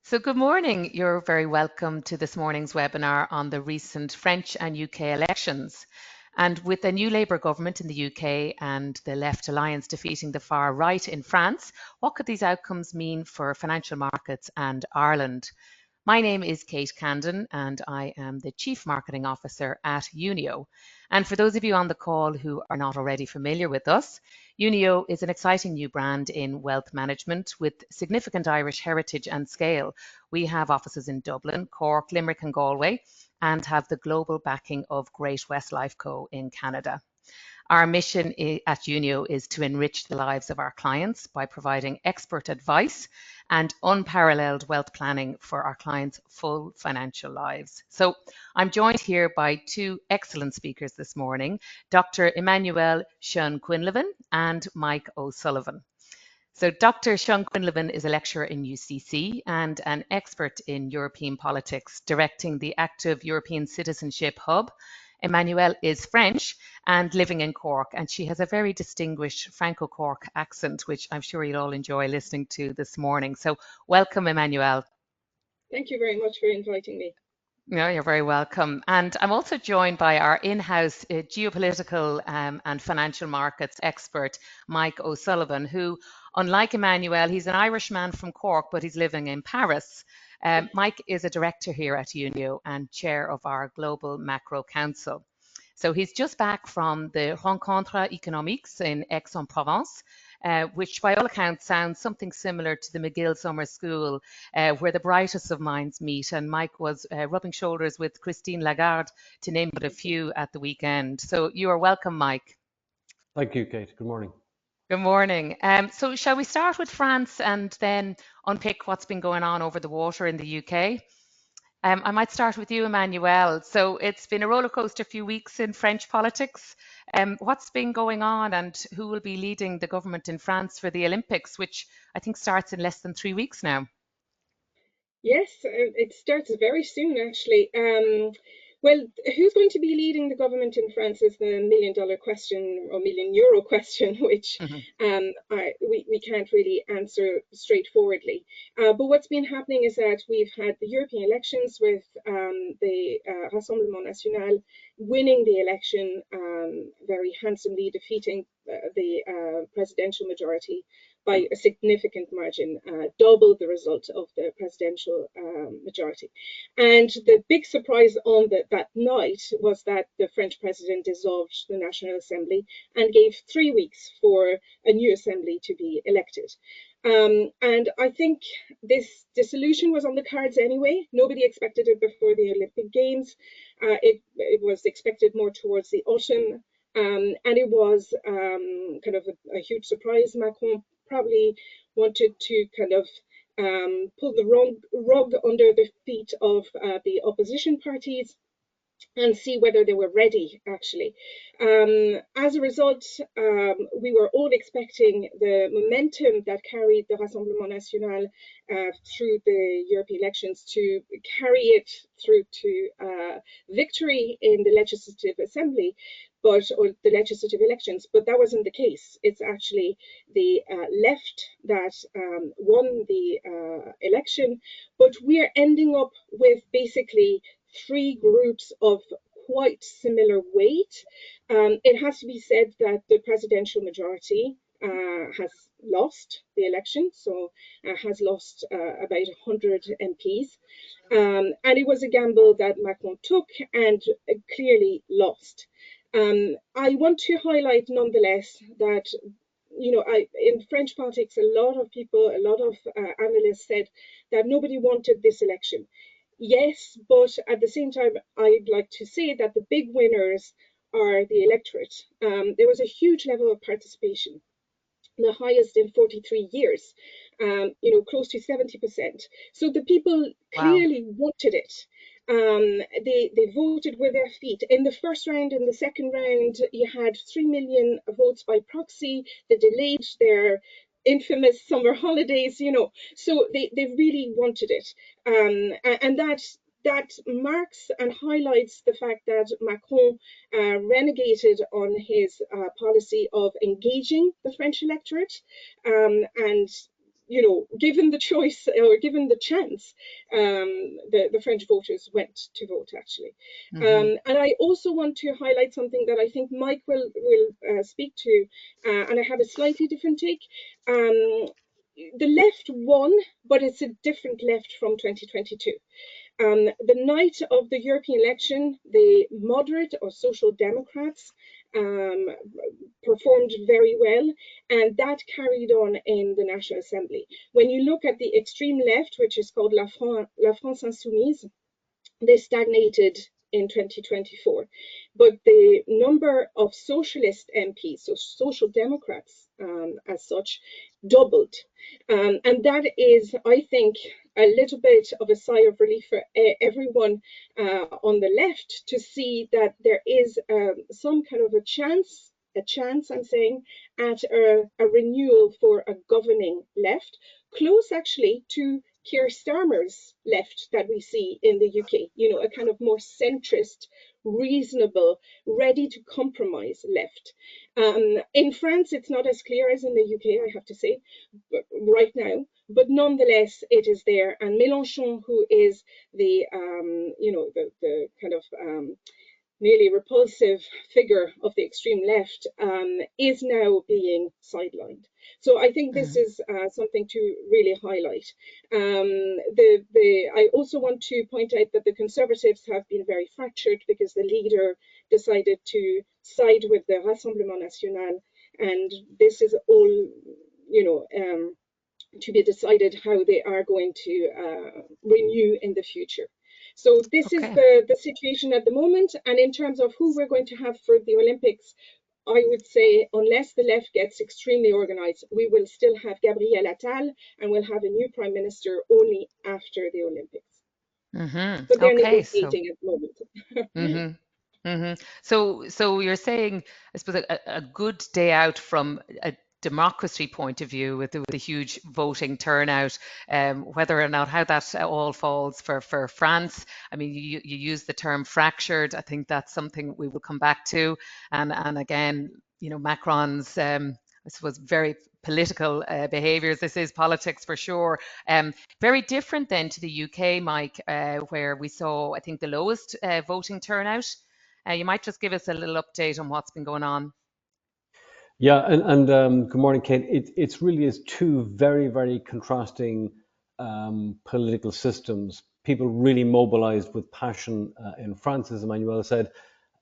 So good morning. You're very welcome to this morning's webinar on the recent French and UK elections. And with a new Labour government in the UK and the Left Alliance defeating the far right in France, what could these outcomes mean for financial markets and Ireland? My name is Kate Candon and I am the Chief Marketing Officer at Unio. And for those of you on the call who are not already familiar with us, Unio is an exciting new brand in wealth management with significant Irish heritage and scale. We have offices in Dublin, Cork, Limerick and Galway, and have the global backing of Great West Lifeco in Canada. Our mission at Unio is to enrich the lives of our clients by providing expert advice and unparalleled wealth planning for our clients' full financial lives. So I'm joined here by two excellent speakers this morning, Dr. Emmanuelle Schon-Quinlivan and Mike O'Sullivan. So Dr. Schon-Quinlivan is a lecturer in UCC and an expert in European politics, directing the Active European Citizenship Hub. Emmanuelle is French and living in Cork, and she has a very distinguished Franco-Cork accent, which I'm sure you'll all enjoy listening to this morning. So welcome, Emmanuelle. Thank you very much for inviting me. No, you're very welcome. And I'm also joined by our in-house geopolitical and financial markets expert, Mike O'Sullivan, who, unlike Emmanuelle, he's an Irishman from Cork, but he's living in Paris. Mike is a director here at Unio and chair of our Global Macro Council. So he's just back from the Rencontres Économiques in Aix-en-Provence, which by all accounts sounds something similar to the McGill Summer School, where the brightest of minds meet. And Mike was rubbing shoulders with Christine Lagarde, to name but a few, at the weekend. So you are welcome, Mike. Thank you, Kate. Good morning. Good morning. So shall we start with France and then unpick what's been going on over the water in the UK? I might start with you, Emmanuelle. So it's been a rollercoaster few weeks in French politics. What's been going on and who will be leading the government in France for the Olympics, which I think starts in less than 3 weeks now? Yes, it starts very soon, actually. Well, who's going to be leading the government in France is the million-dollar question or million-euro question, which we can't really answer straightforwardly. But what's been happening is that we've had the European elections with the Rassemblement National winning the election very handsomely, defeating the presidential majority by a significant margin, double the result of the presidential majority. And the big surprise on that night was that the French president dissolved the National Assembly and gave 3 weeks for a new assembly to be elected. And I think this dissolution was on the cards anyway. Nobody expected it before the Olympic Games. It was expected more towards the autumn. And it was kind of a huge surprise. Macron probably wanted to kind of pull the rug under the feet of the opposition parties and see whether they were ready, actually. As a result, we were all expecting the momentum that carried the Rassemblement National through the European elections to carry it through to victory in the Legislative Assembly, or the legislative elections, but that wasn't the case. It's actually the left that won the election, but we're ending up with basically 3 groups of quite similar weight. It has to be said that the presidential majority has lost the election, so has lost about 100 MPs. And it was a gamble that Macron took and clearly lost. I want to highlight nonetheless that, you know, in French politics, a lot of people, a lot of analysts said that nobody wanted this election. Yes, but at the same time, I'd like to say that the big winners are the electorate. There was a huge level of participation, the highest in 43 years, you know, close to 70%. So the people clearly wanted it. They voted with their feet. In the first round and the second round, you had 3 million votes by proxy. They delayed their infamous summer holidays, you know, so they really wanted it. And that marks and highlights the fact that Macron renegated on his policy of engaging the French electorate and given the choice or given the chance, the French voters went to vote, actually. And I also want to highlight something that I think Mike will speak to, and I have a slightly different take. The left won, but it's a different left from 2022. The night of the European election, the moderate or social democrats performed very well, and that carried on in the National Assembly. When you look at the extreme left, which is called La France Insoumise, they stagnated in 2024. But the number of socialist MPs, so social democrats as such, doubled. And that is, I think, a little bit of a sigh of relief for everyone on the left to see that there is some kind of a chance, I'm saying, at a renewal for a governing left, close actually to Keir Starmer's left that we see in the UK, a kind of more centrist, reasonable, ready to compromise left. In France, it's not as clear as in the UK, I have to say, right now, but nonetheless, it is there. And Mélenchon, who is the kind of nearly repulsive figure of the extreme left, is now being sidelined. So I think this is something to really highlight. I also want to point out that the Conservatives have been very fractured because the leader decided to side with the Rassemblement National, and this is all, to be decided how they are going to renew in the future. So this is the situation at the moment. And in terms of who we're going to have for the Olympics, I would say, unless the left gets extremely organized, we will still have Gabriel Attal, and we'll have a new prime minister only after the Olympics. So they're negotiating at the moment. So you're saying, I suppose, a good day out from a democracy point of view with the huge voting turnout, whether or not how that all falls for France. I mean, you use the term fractured. I think that's something we will come back to. And again, Macron's, I suppose, very political behaviours. This is politics for sure. Very different then to the UK, Mike, where we saw, I think, the lowest voting turnout. You might just give us a little update on what's been going on. Yeah, and good morning, Kate. It's really is two very, very contrasting political systems. People really mobilized with passion in France, as Emmanuelle said.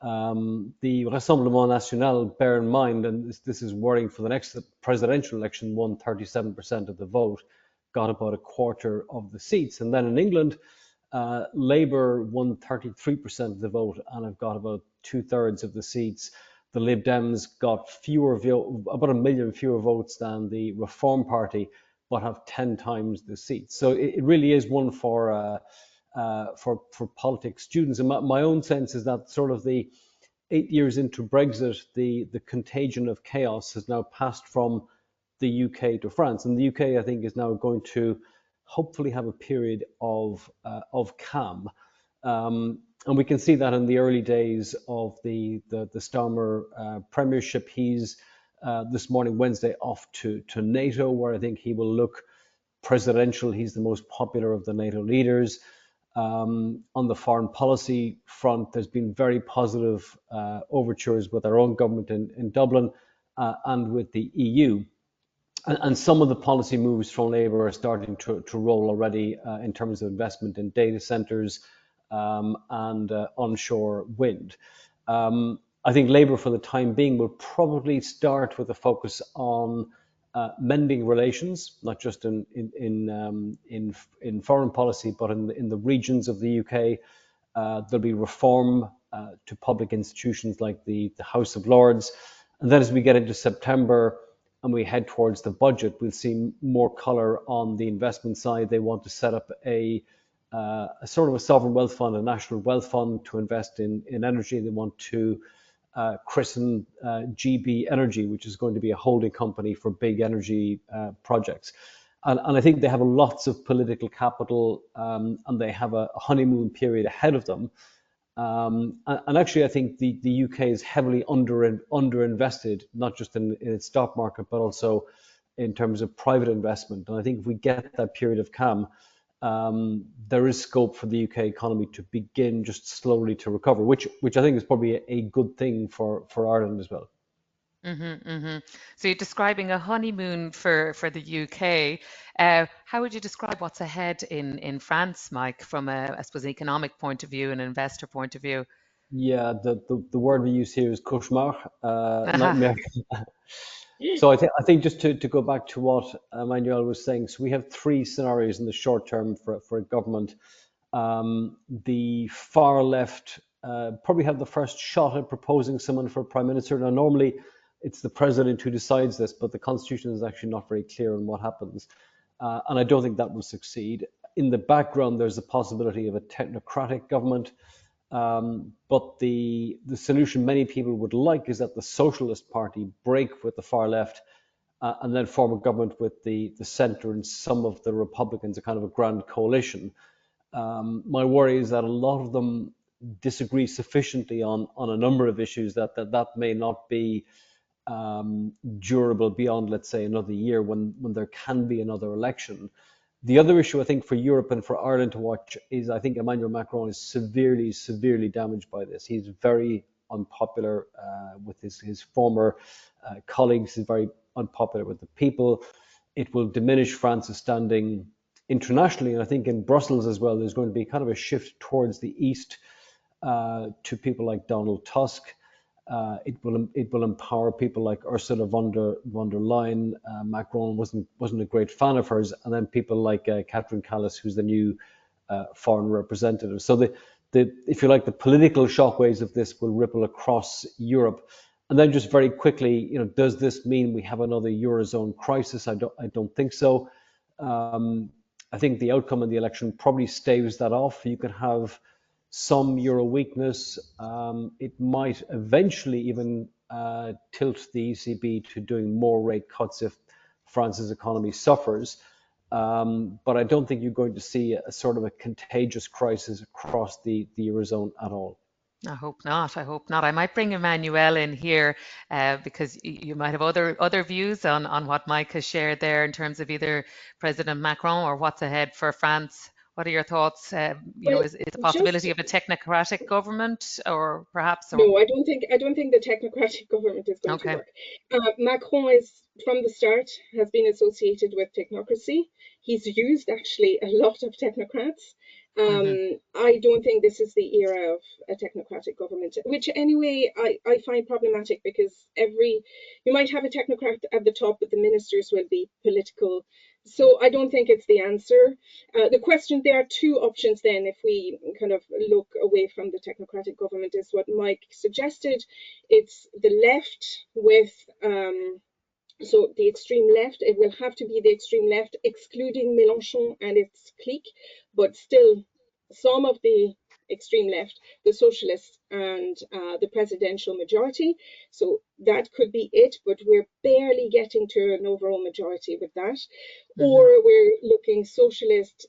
The Rassemblement National, bear in mind, and this is worrying for the next presidential election, won 37% of the vote, got about a quarter of the seats. And then in England, Labour won 33% of the vote and have got about 2/3 of the seats. The Lib Dems got about 1 million fewer votes than the Reform Party, but have 10 times the seats. So it really is one for politics students. And my own sense is that sort of the 8 years into Brexit, the contagion of chaos has now passed from the UK to France. And the UK, I think, is now going to hopefully have a period of calm. And we can see that in the early days of the Starmer premiership. He's this morning, Wednesday, off to NATO, where I think he will look presidential. He's the most popular of the NATO leaders. On the foreign policy front, there's been very positive overtures with our own government in Dublin and with the EU. And some of the policy moves from Labour are starting to roll already in terms of investment in data centres and onshore wind. I think Labour, for the time being, will probably start with a focus on mending relations, not just in foreign policy, but in the regions of the UK. There'll be reform to public institutions like the House of Lords. And then as we get into September and we head towards the budget, we'll see more colour on the investment side. They want to set up a sort of a sovereign wealth fund, a national wealth fund to invest in energy. They want to christen GB Energy, which is going to be a holding company for big energy projects. And I think they have lots of political capital and they have a honeymoon period ahead of them. And actually, I think the UK is heavily underinvested, not just in its stock market, but also in terms of private investment. And I think if we get that period of calm, there is scope for the UK economy to begin just slowly to recover, which I think is probably a good thing for Ireland as well. So you're describing a honeymoon for the UK. How would you describe what's ahead in France, Mike, from a, I suppose, an economic point of view and an investor point of view? Yeah, the word we use here is cauchemar, nightmare. So I think just to go back to what Emmanuelle was saying, so we have three scenarios in the short term for a government. The far left probably have the first shot at proposing someone for prime minister. Now, normally it's the president who decides this, but the constitution is actually not very clear on what happens. And I don't think that will succeed. In the background, there's a possibility of a technocratic government. But the solution many people would like is that the Socialist Party break with the far left and then form a government with the centre and some of the Republicans, a kind of a grand coalition. My worry is that a lot of them disagree sufficiently on a number of issues that may not be durable beyond, let's say, another year when there can be another election. The other issue, I think, for Europe and for Ireland to watch is I think Emmanuel Macron is severely damaged by this. He's very unpopular with his former colleagues. He's very unpopular with the people. It will diminish France's standing internationally. And I think in Brussels as well, there's going to be kind of a shift towards the east to people like Donald Tusk. It will empower people like Ursula von der Leyen. Macron wasn't a great fan of hers, and then people like Catherine Callas, who's the new foreign representative. So the if you like, the political shockwaves of this will ripple across Europe. And then just very quickly, does this mean we have another Eurozone crisis? I don't think so. I think the outcome of the election probably staves that off. You could have some euro weakness. It might eventually even tilt the ECB to doing more rate cuts if France's economy suffers. But I don't think you're going to see a sort of a contagious crisis across the Eurozone at all. I hope not. I might bring Emmanuelle in here because you might have other views on what Mike has shared there in terms of either President Macron or what's ahead for France. What are your thoughts? Is the possibility of a technocratic government, or perhaps? No, I don't think the technocratic government is going to work. Macron is, from the start, has been associated with technocracy. He's used actually a lot of technocrats. I don't think this is the era of a technocratic government, which anyway I find problematic because you might have a technocrat at the top, but the ministers will be political. So I don't think it's the answer. The question, there are two options then, if we kind of look away from the technocratic government, is what Mike suggested. It's the left with, so the extreme left. It will have to be the extreme left, excluding Mélenchon and its clique, but still some of the extreme left, the socialists and the presidential majority. So that could be it, but we're barely getting to an overall majority with that. Or we're looking socialist,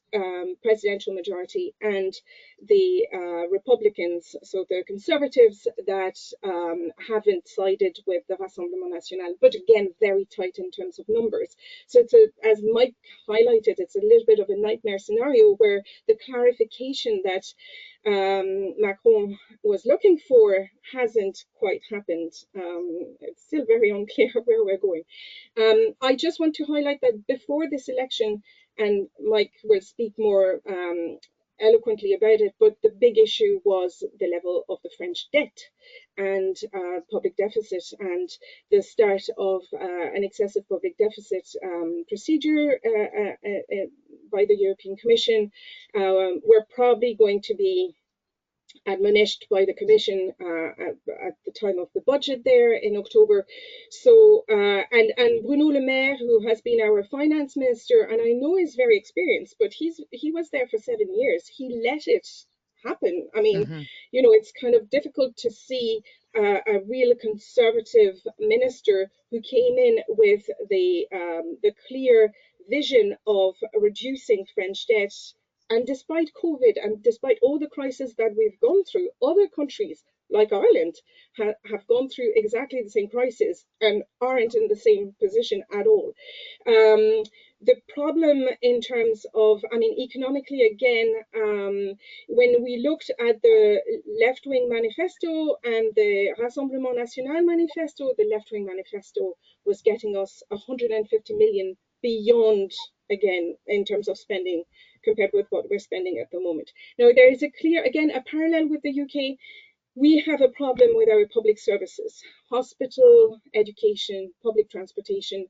presidential majority, and the Republicans, so the conservatives that haven't sided with the Rassemblement National, but again, very tight in terms of numbers. So it's as Mike highlighted, it's a little bit of a nightmare scenario where the clarification that Macron was looking for hasn't quite happened. It's still very unclear where we're going. I just want to highlight that before this election, and Mike will speak more eloquently about it, but the big issue was the level of the French debt and public deficit, and the start of an excessive public deficit procedure by the European Commission. We're probably going to be admonished by the Commission at the time of the budget there in October. So, and Bruno Le Maire, who has been our finance minister, and I know is very experienced, but he was there for 7 years. He let it happen. I mean, it's kind of difficult to see a real conservative minister who came in with the clear vision of reducing French debt. And despite COVID and despite all the crises that we've gone through, other countries like Ireland, have gone through exactly the same crisis and aren't in the same position at all. The problem in terms of, I mean, economically, again, when we looked at the left-wing manifesto and the Rassemblement National manifesto, the left-wing manifesto was getting us 150 million beyond, again, in terms of spending compared with what we're spending at the moment. Now, there is a clear, again, a parallel with the UK. We have a problem with our public services, hospital, education, public transportation,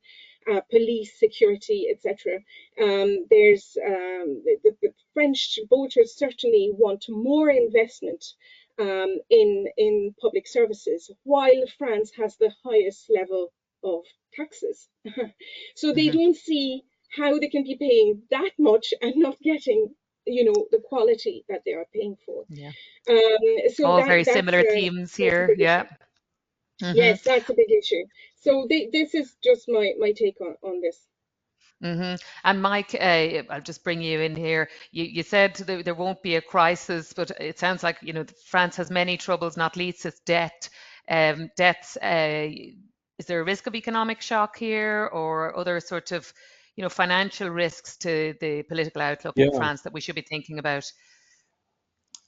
police, security, etc. The French voters certainly want more investment in public services, while France has the highest level of taxes. So they don't see how they can be paying that much and not getting, the quality that they are paying for. Yeah. So All very that's similar themes here. Yeah. Yes, that's a big issue. So this is just my take on this. And Mike, I'll just bring you in here. You said there won't be a crisis, but it sounds like France has many troubles, not least its debt. Debts. Is there a risk of economic shock here, or other sort of financial risks to the political outlook in Yeah, France that we should be thinking about?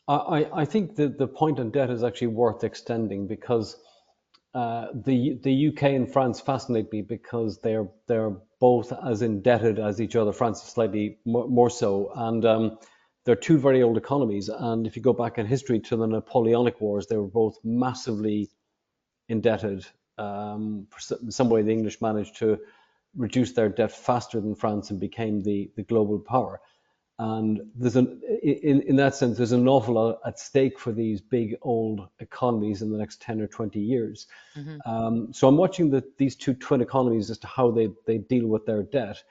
I think that the point on debt is actually worth extending because the UK and France fascinate me because they're both as indebted as each other. France is slightly more so, and they're two very old economies. And if you go back in history to the Napoleonic Wars, they were both massively indebted. In some way, the English managed to reduce their debt faster than France and became the global power. And in that sense, there's an awful lot at stake for these big old economies in the next 10 or 20 years. So I'm watching these two twin economies as to how they deal with their debt.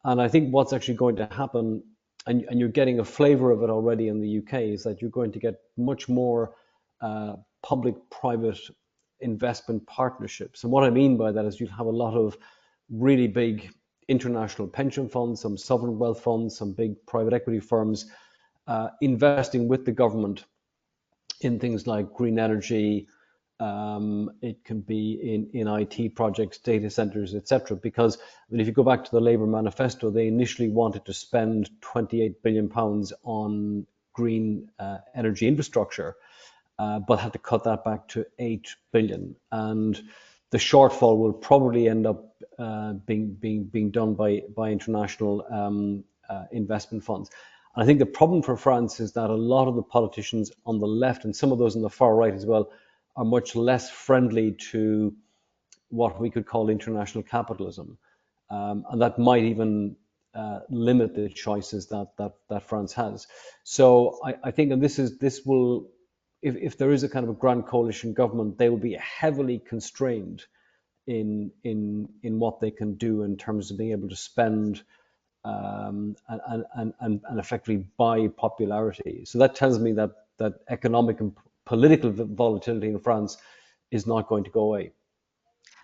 And I think what's actually going to happen, and you're getting a flavor of it already in the UK, is that you're going to get much more public-private investment partnerships. And what I mean by that is you'll have a lot of really big international pension funds, some sovereign wealth funds, some big private equity firms investing with the government in things like green energy. It can be in IT projects, data centers, etc. Because if you go back to the Labour manifesto, they initially wanted to spend £28 billion on green energy infrastructure, but had to cut that back to 8 billion. And the shortfall will probably end up being done by international investment funds. And I think the problem for France is that a lot of the politicians on the left, and some of those on the far right as well, are much less friendly to what we could call international capitalism. And that might even limit the choices that France has. So I think, and this will, if there is a kind of a grand coalition government, they will be heavily constrained in what they can do in terms of being able to spend and effectively buy popularity. So that tells me that economic and political volatility in France is not going to go away.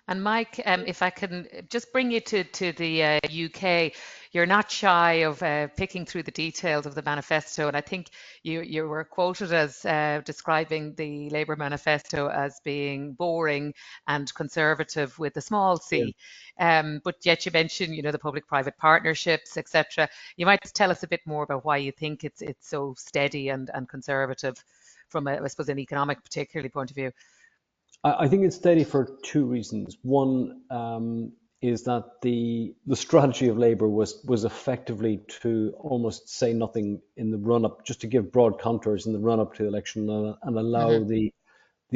And Mike, if I can just bring you to the UK, you're not shy of picking through the details of the manifesto, and I think you were quoted as describing the Labour manifesto as being boring and conservative with a small c. But yet you mentioned, the public-private partnerships, etc. You might tell us a bit more about why you think it's so steady and conservative from I suppose, an economic particularly point of view. I think it's steady for two reasons. One is that the strategy of Labour was effectively to almost say nothing in the run-up, just to give broad contours in the run-up to the election and allow the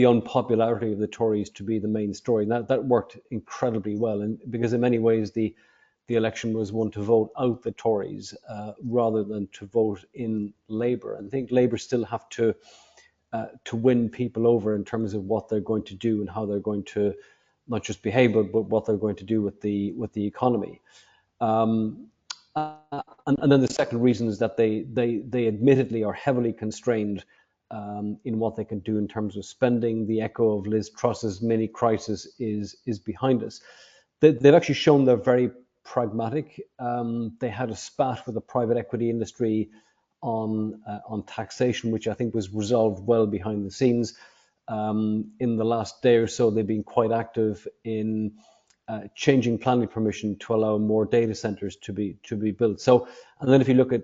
unpopularity of the Tories to be the main story. And that worked incredibly well, and because in many ways the election was one to vote out the Tories rather than to vote in Labour. And I think Labour still have to win people over in terms of what they're going to do and how they're going to not just behave, but what they're going to do with the economy. And then the second reason is that they admittedly are heavily constrained in what they can do in terms of spending. The echo of Liz Truss's mini crisis is behind us. They've actually shown they're very pragmatic. They had a spat with the private equity industry on taxation, which I think was resolved well behind the scenes. in the last day or so, they've been quite active in changing planning permission to allow more data centers to be built. So, and then if you look at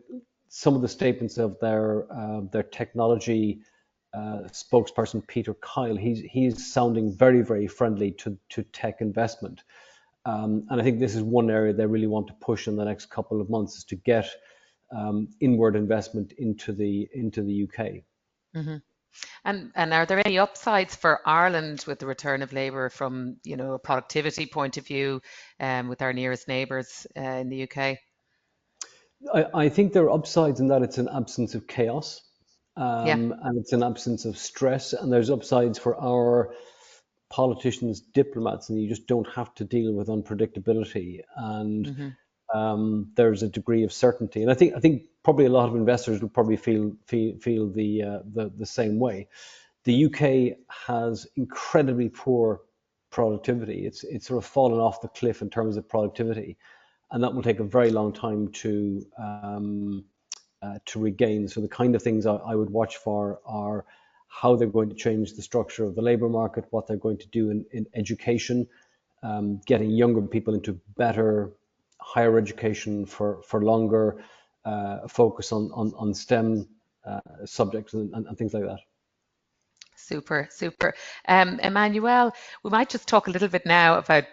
some of the statements of their technology spokesperson, Peter Kyle, he's sounding very, very friendly to tech investment. And I think this is one area they really want to push in the next couple of months, is to get inward investment into the UK. Mm-hmm. And are there any upsides for Ireland with the return of labour from, a productivity point of view, with our nearest neighbours in the UK? I think there are upsides in that it's an absence of chaos, Yeah. and it's an absence of stress, and there's upsides for our politicians, diplomats, and you just don't have to deal with unpredictability, and there's a degree of certainty. And I think probably a lot of investors will probably feel the same way. The UK has incredibly poor productivity. It's sort of fallen off the cliff in terms of productivity, and that will take a very long time to regain. So the kind of things I would watch for are how they're going to change the structure of the labour market, what they're going to do in education, getting younger people into better higher education for longer, focus on STEM subjects and things like that. Super, super. Emmanuelle, we might just talk a little bit now about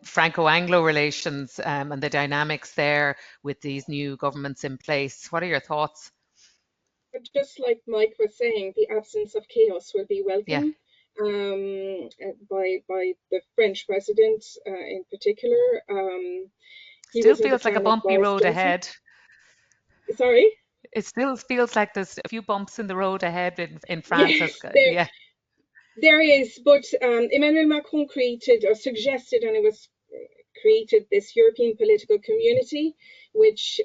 Franco-Anglo relations and the dynamics there with these new governments in place. What are your thoughts? Just like Mike was saying, the absence of chaos will be welcome. Yeah. By the French president in particular. Still feels like a bumpy road ahead. Sorry? It still feels like there's a few bumps in the road ahead in France. Yes, there is, but Emmanuel Macron created or suggested, and it was created, this European political community, which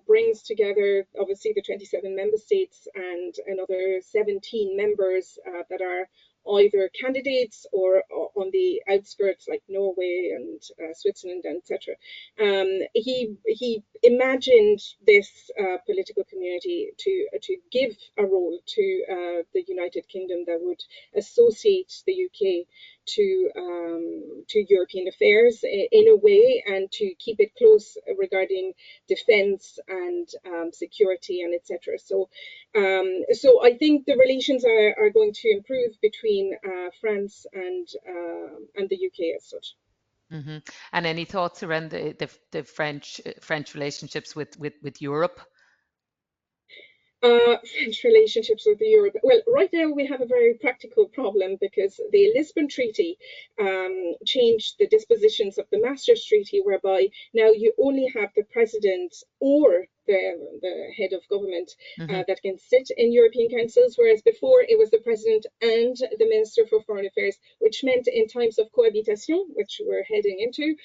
brings together obviously the 27 member states and another 17 members that are either candidates or on the outskirts, like Norway and Switzerland, etc. He imagined this political community to give a role to the United Kingdom that would associate the UK to European affairs in a way, and to keep it close regarding defense and security and etc. So I think the relations are going to improve between France and the UK as such. Mm-hmm. And any thoughts around the French relationships with Europe? French relationships with Europe. Well, right now we have a very practical problem, because the Lisbon Treaty changed the dispositions of the Maastricht Treaty, whereby now you only have the president or the head of government that can sit in European councils, whereas before it was the president and the minister for foreign affairs, which meant in times of cohabitation, which we're heading into,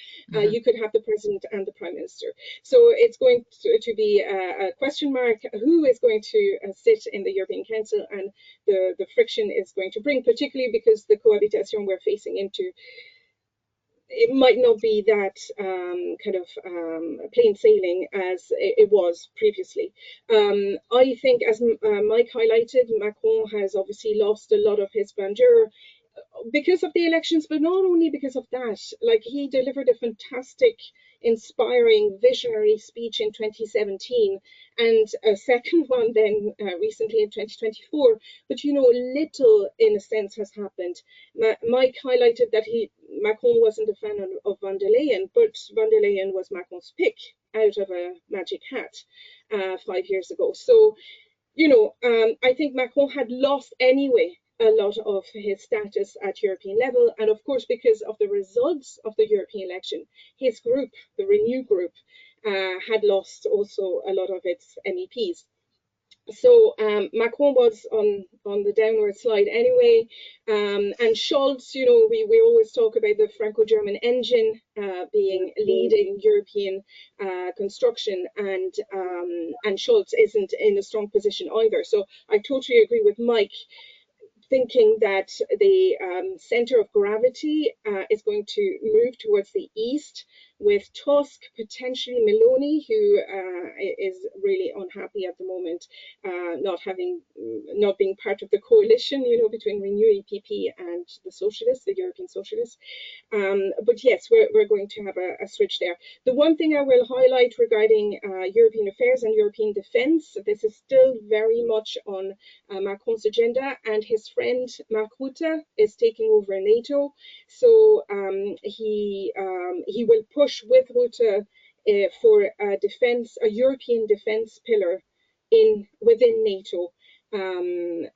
you could have the president and the prime minister. So it's going to be a question mark who is going to sit in the European Council, and the friction is going to bring, particularly because the cohabitation we're facing into, it might not be that plain sailing as it was previously. I think, as Mike highlighted, Macron has obviously lost a lot of his grandeur because of the elections, but not only because of that. Like, he delivered a fantastic, inspiring, visionary speech in 2017, and a second one then recently in 2024. But little in a sense has happened. Mike highlighted that Macron wasn't a fan of van der Leyen, but van der Leyen was Macron's pick out of a magic hat 5 years ago. So I think Macron had lost anyway a lot of his status at European level. And of course, because of the results of the European election, his group, the Renew group, had lost also a lot of its MEPs. So Macron was on the downward slide anyway. And Scholz, we always talk about the Franco-German engine being leading European construction, and Scholz isn't in a strong position either. So I totally agree with Mike, thinking that the center of gravity is going to move towards the east, with Tusk, potentially Meloni, who is really unhappy at the moment, not being part of the coalition, between Renew EPP and the Socialists, the European Socialists. But yes, we're going to have a switch there. The one thing I will highlight regarding European affairs and European defence, this is still very much on Macron's agenda, and his friend Mark Rutte is taking over NATO. So he will push with Rutte for a European defence pillar within NATO. And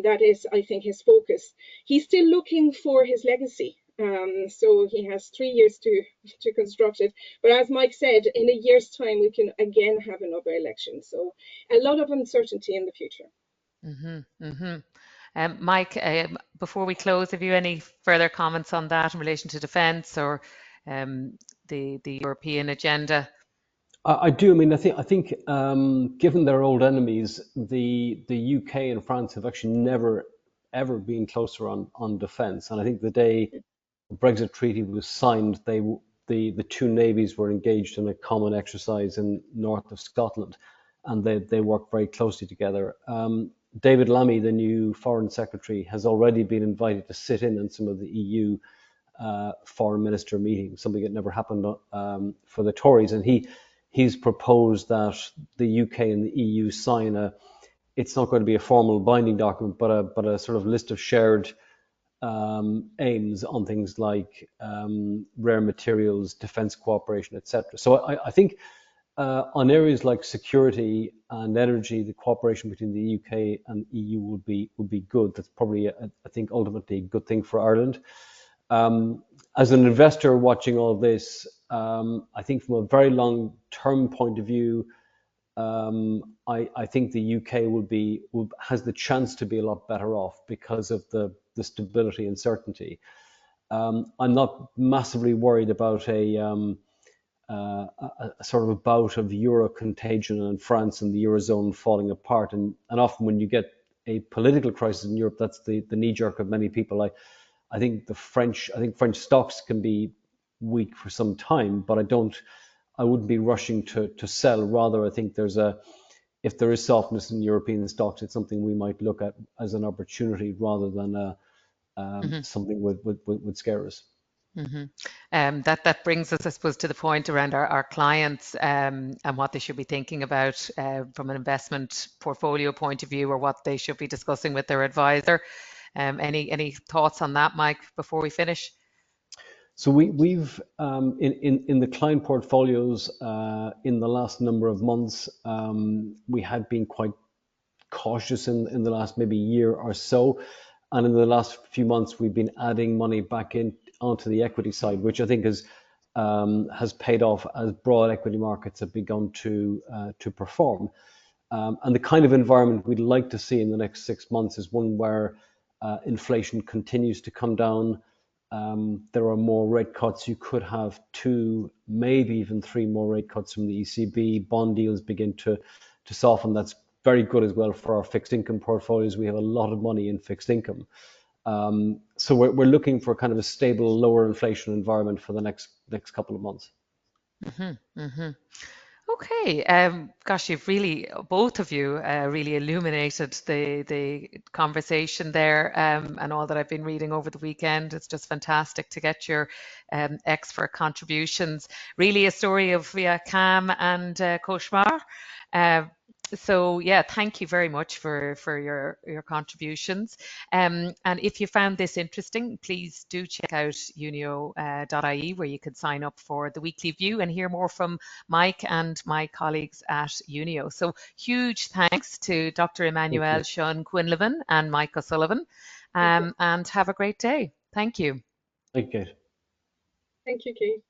that is, I think, his focus. He's still looking for his legacy. So he has 3 years to construct it. But as Mike said, in a year's time, we can again have another election. So a lot of uncertainty in the future. Mike, before we close, have you any further comments on that in relation to defence or the European agenda? I do. I mean, I think given their old enemies, the UK and France have actually never ever been closer on defence. And I think the day the Brexit Treaty was signed, the two navies were engaged in a common exercise in north of Scotland, and they worked very closely together. David Lammy, the new Foreign Secretary, has already been invited to sit in on some of the EU foreign minister meetings, something that never happened for the Tories, and he's proposed that the UK and the EU sign it's not going to be a formal binding document, but a sort of list of shared aims on things like rare materials, defence cooperation, etc. So I think on areas like security and energy, the cooperation between the UK and EU would be good. That's probably, I think, ultimately a good thing for Ireland. As an investor watching all this, I think from a very long-term point of view, I think the UK has the chance to be a lot better off because of the stability and certainty. I'm not massively worried about a sort of a bout of Euro contagion in France and the Eurozone falling apart. And often when you get a political crisis in Europe, that's the knee-jerk of many people. I think French stocks can be weak for some time, but I wouldn't be rushing to sell. Rather, I think if there is softness in European stocks, it's something we might look at as an opportunity rather than something would scare us. That brings us, I suppose, to the point around our clients and what they should be thinking about from an investment portfolio point of view, or what they should be discussing with their advisor. Any thoughts on that, Mike, before we finish? So we've in the client portfolios in the last number of months, we had been quite cautious in the last maybe year or so, and in the last few months we've been adding money back onto the equity side, which I think has paid off as broad equity markets have begun to perform. And the kind of environment we'd like to see in the next 6 months is one where inflation continues to come down. There are more rate cuts. You could have 2, maybe even 3 more rate cuts from the ECB. Bond deals begin to soften. That's very good as well for our fixed income portfolios. We have a lot of money in fixed income. So we're looking for kind of a stable, lower inflation environment for the next couple of months. Okay, gosh, you've really, both of you, really illuminated the conversation there and all that I've been reading over the weekend. It's just fantastic to get your expert contributions. Really a story of calm and cauchemar. So yeah, thank you very much for your contributions. And if you found this interesting, please do check out unio.ie, where you can sign up for the weekly view and hear more from Mike and my colleagues at Unio. So huge thanks to Dr. Emmanuelle Schon-Quinlivan and Mike O'Sullivan, and have a great day. Thank you. Thank you, Kate. Thank you, Kate.